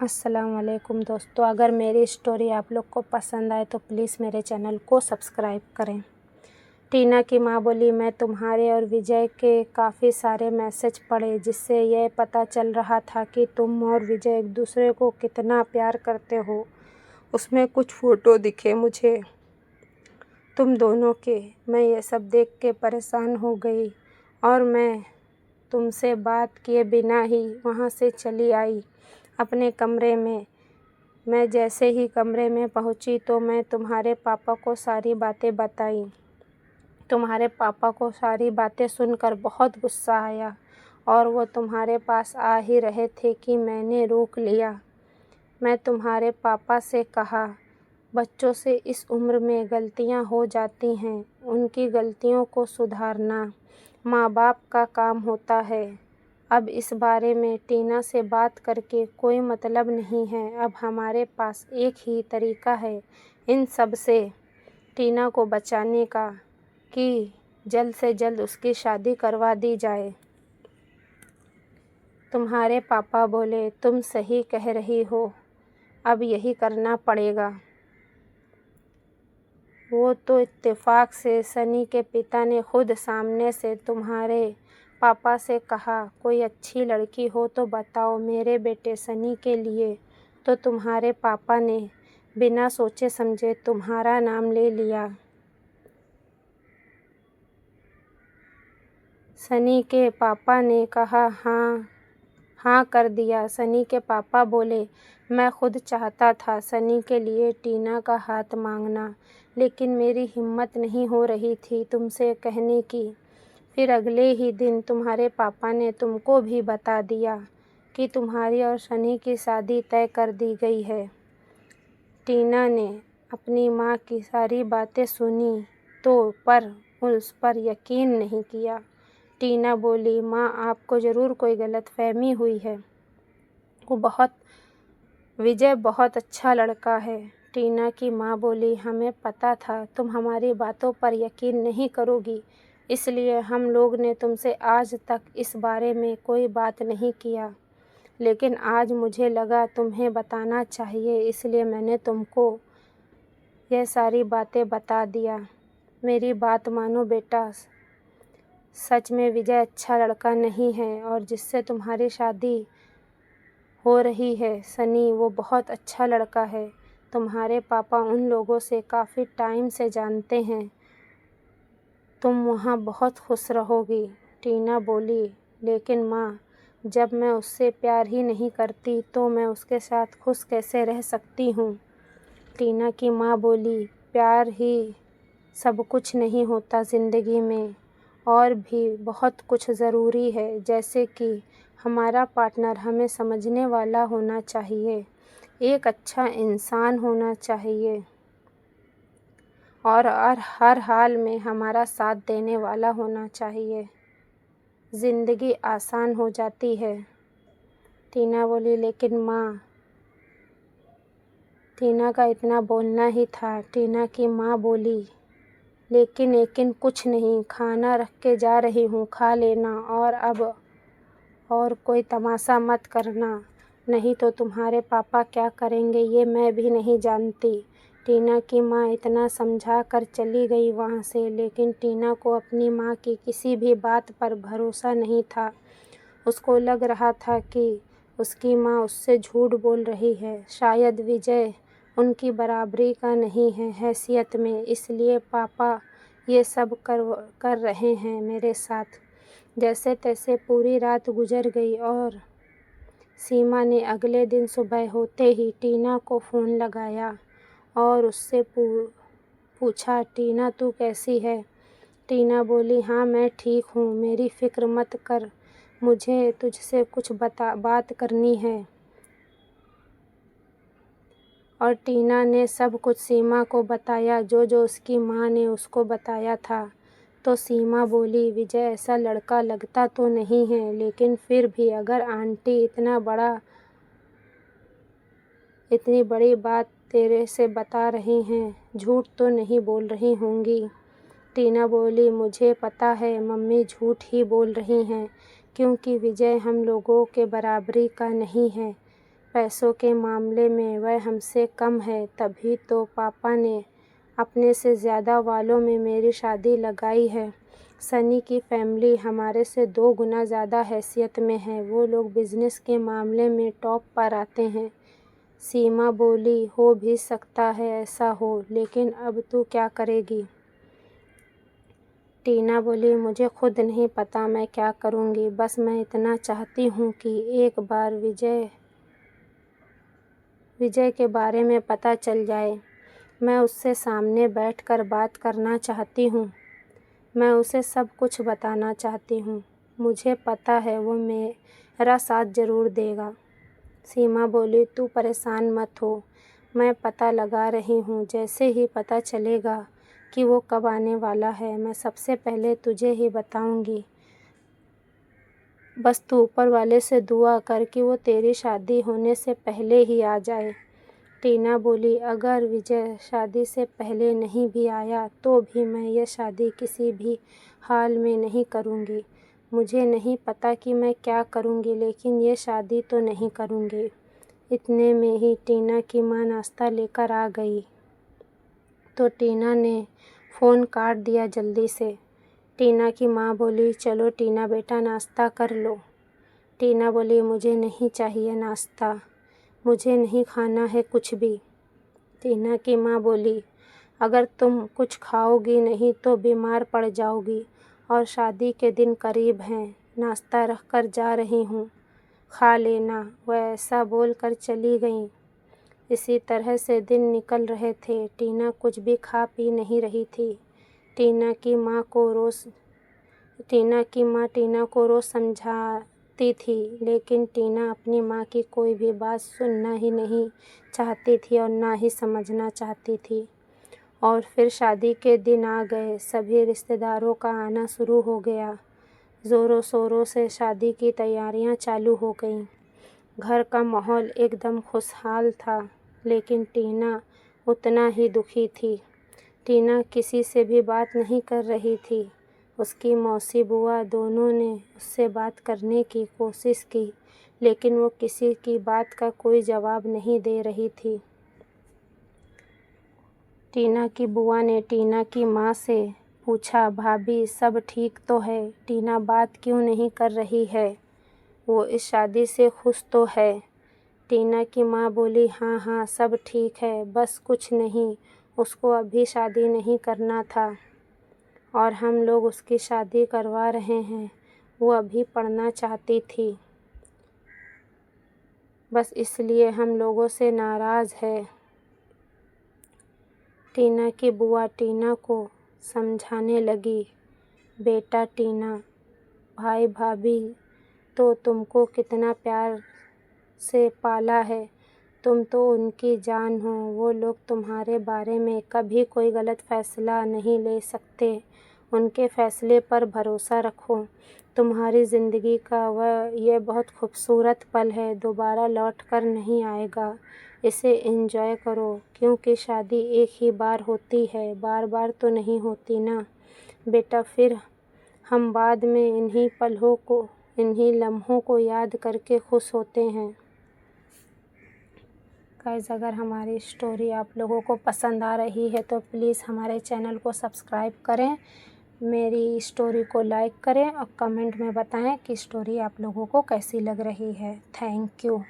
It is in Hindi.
अस्सलाम वालेकुम दोस्तों, अगर मेरी स्टोरी आप लोग को पसंद आए तो प्लीज़ मेरे चैनल को सब्सक्राइब करें। टीना की माँ बोली, मैं तुम्हारे और विजय के काफ़ी सारे मैसेज पढ़े जिससे यह पता चल रहा था कि तुम और विजय एक दूसरे को कितना प्यार करते हो। उसमें कुछ फ़ोटो दिखे मुझे तुम दोनों के। मैं ये सब देख के परेशान हो गई और मैं तुमसे बात किए बिना ही वहाँ से चली आई अपने कमरे में। मैं जैसे ही कमरे में पहुँची तो मैं तुम्हारे पापा को सारी बातें बताई। तुम्हारे पापा को सारी बातें सुनकर बहुत गुस्सा आया और वो तुम्हारे पास आ ही रहे थे कि मैंने रोक लिया। मैं तुम्हारे पापा से कहा, बच्चों से इस उम्र में गलतियाँ हो जाती हैं, उनकी गलतियों को सुधारना माँ बाप का काम होता है। अब इस बारे में टीना से बात करके कोई मतलब नहीं है। अब हमारे पास एक ही तरीका है इन सब से टीना को बचाने का कि जल्द से जल्द उसकी शादी करवा दी जाए। तुम्हारे पापा बोले, तुम सही कह रही हो, अब यही करना पड़ेगा। वो तो इत्तेफाक से सनी के पिता ने खुद सामने से तुम्हारे पापा से कहा, कोई अच्छी लड़की हो तो बताओ मेरे बेटे सनी के लिए। तो तुम्हारे पापा ने बिना सोचे समझे तुम्हारा नाम ले लिया। सनी के पापा ने कहा हाँ कर दिया। सनी के पापा बोले, मैं खुद चाहता था सनी के लिए टीना का हाथ मांगना, लेकिन मेरी हिम्मत नहीं हो रही थी तुमसे कहने की। फिर अगले ही दिन तुम्हारे पापा ने तुमको भी बता दिया कि तुम्हारी और सनी की शादी तय कर दी गई है। टीना ने अपनी माँ की सारी बातें सुनी तो पर उस पर यकीन नहीं किया। टीना बोली, माँ आपको ज़रूर कोई गलतफहमी हुई है। विजय बहुत अच्छा लड़का है। टीना की माँ बोली, हमें पता था तुम हमारी बातों पर यकीन नहीं करोगी, इसलिए हम लोग ने तुमसे आज तक इस बारे में कोई बात नहीं किया, लेकिन आज मुझे लगा तुम्हें बताना चाहिए, इसलिए मैंने तुमको यह सारी बातें बता दिया। मेरी बात मानो बेटा, सच में विजय अच्छा लड़का नहीं है और जिससे तुम्हारी शादी हो रही है सनी, वो बहुत अच्छा लड़का है। तुम्हारे पापा उन लोगों से काफ़ी टाइम से जानते हैं, तुम वहाँ बहुत खुश रहोगी। टीना बोली, लेकिन माँ, जब मैं उससे प्यार ही नहीं करती तो मैं उसके साथ खुश कैसे रह सकती हूँ। टीना की माँ बोली, प्यार ही सब कुछ नहीं होता ज़िंदगी में, और भी बहुत कुछ ज़रूरी है, जैसे कि हमारा पार्टनर हमें समझने वाला होना चाहिए, एक अच्छा इंसान होना चाहिए और हर हाल में हमारा साथ देने वाला होना चाहिए। ज़िंदगी आसान हो जाती है। टीना बोली, लेकिन माँ, टीना का इतना बोलना ही था। टीना की माँ बोली, लेकिन कुछ नहीं, खाना रख के जा रही हूँ, खा लेना और अब और कोई तमाशा मत करना, नहीं तो तुम्हारे पापा क्या करेंगे ये मैं भी नहीं जानती। टीना की माँ इतना समझा कर चली गई वहाँ से, लेकिन टीना को अपनी माँ की किसी भी बात पर भरोसा नहीं था। उसको लग रहा था कि उसकी माँ उससे झूठ बोल रही है। शायद विजय उनकी बराबरी का नहीं है हैसियत में, इसलिए पापा ये सब कर रहे हैं मेरे साथ। जैसे तैसे पूरी रात गुजर गई और सीमा ने अगले दिन सुबह होते ही टीना को फ़ोन लगाया और उससे पूछा, टीना तू कैसी है। टीना बोली, हाँ मैं ठीक हूँ, मेरी फ़िक्र मत कर, मुझे तुझसे कुछ बात करनी है। और टीना ने सब कुछ सीमा को बताया, जो जो उसकी माँ ने उसको बताया था। तो सीमा बोली, विजय ऐसा लड़का लगता तो नहीं है, लेकिन फिर भी अगर आंटी इतनी बड़ी बात तेरे से बता रही हैं, झूठ तो नहीं बोल रही होंगी। टीना बोली, मुझे पता है मम्मी झूठ ही बोल रही हैं, क्योंकि विजय हम लोगों के बराबरी का नहीं है। पैसों के मामले में वह हमसे कम है, तभी तो पापा ने अपने से ज़्यादा वालों में मेरी शादी लगाई है। सनी की फैमिली हमारे से 2 गुना ज़्यादा हैसियत में है। वो लोग बिज़नेस के मामले में टॉप पर आते हैं। सीमा बोली, हो भी सकता है ऐसा हो, लेकिन अब तू क्या करेगी? टीना बोली, मुझे खुद नहीं पता मैं क्या करूँगी। बस मैं इतना चाहती हूँ कि एक बार विजय के बारे में पता चल जाए। मैं उससे सामने बैठकर बात करना चाहती हूँ। मैं उसे सब कुछ बताना चाहती हूँ। मुझे पता है वो मेरा साथ ज़रूर देगा। सीमा बोली, तू परेशान मत हो, मैं पता लगा रही हूँ। जैसे ही पता चलेगा कि वो कब आने वाला है, मैं सबसे पहले तुझे ही बताऊँगी। बस तू ऊपर वाले से दुआ कर कि वो तेरी शादी होने से पहले ही आ जाए। टीना बोली, अगर विजय शादी से पहले नहीं भी आया तो भी मैं ये शादी किसी भी हाल में नहीं करूँगी। मुझे नहीं पता कि मैं क्या करूँगी, लेकिन ये शादी तो नहीं करूँगी। इतने में ही टीना की माँ नाश्ता लेकर आ गई तो टीना ने फ़ोन काट दिया जल्दी से। टीना की माँ बोली, चलो टीना बेटा नाश्ता कर लो। टीना बोली, मुझे नहीं चाहिए नाश्ता, मुझे नहीं खाना है कुछ भी। टीना की माँ बोली, अगर तुम कुछ खाओगी नहीं तो बीमार पड़ जाओगी, और शादी के दिन करीब हैं। नाश्ता रख कर जा रही हूँ, खा लेना। वह ऐसा बोलकर चली गईं। इसी तरह से दिन निकल रहे थे। टीना कुछ भी खा पी नहीं रही थी। टीना की माँ टीना को रोज़ समझाती थी, लेकिन टीना अपनी माँ की कोई भी बात सुनना ही नहीं चाहती थी और ना ही समझना चाहती थी। और फिर शादी के दिन आ गए। सभी रिश्तेदारों का आना शुरू हो गया। ज़ोरों शोरों से शादी की तैयारियां चालू हो गईं। घर का माहौल एकदम खुशहाल था, लेकिन टीना उतना ही दुखी थी। टीना किसी से भी बात नहीं कर रही थी। उसकी मौसी बुआ दोनों ने उससे बात करने की कोशिश की, लेकिन वो किसी की बात का कोई जवाब नहीं दे रही थी। टीना की बुआ ने टीना की माँ से पूछा, भाभी सब ठीक तो है? टीना बात क्यों नहीं कर रही है? वो इस शादी से खुश तो है? टीना की माँ बोली, हाँ हाँ सब ठीक है, बस कुछ नहीं, उसको अभी शादी नहीं करना था और हम लोग उसकी शादी करवा रहे हैं। वो अभी पढ़ना चाहती थी, बस इसलिए हम लोगों से नाराज़ है। टीना की बुआ टीना को समझाने लगी, बेटा टीना, भाई भाभी तो तुमको कितना प्यार से पाला है, तुम तो उनकी जान हो। वो लोग तुम्हारे बारे में कभी कोई गलत फ़ैसला नहीं ले सकते। उनके फ़ैसले पर भरोसा रखो। तुम्हारी ज़िंदगी का ये बहुत खूबसूरत पल है, दोबारा लौट कर नहीं आएगा। इसे एंजॉय करो, क्योंकि शादी एक ही बार होती है, बार बार तो नहीं होती ना बेटा। फिर हम बाद में इन्हीं लम्हों को याद करके खुश होते हैं। गाइस, अगर हमारी स्टोरी आप लोगों को पसंद आ रही है तो प्लीज़ हमारे चैनल को सब्सक्राइब करें, मेरी स्टोरी को लाइक करें और कमेंट में बताएं कि स्टोरी आप लोगों को कैसी लग रही है। Thank you.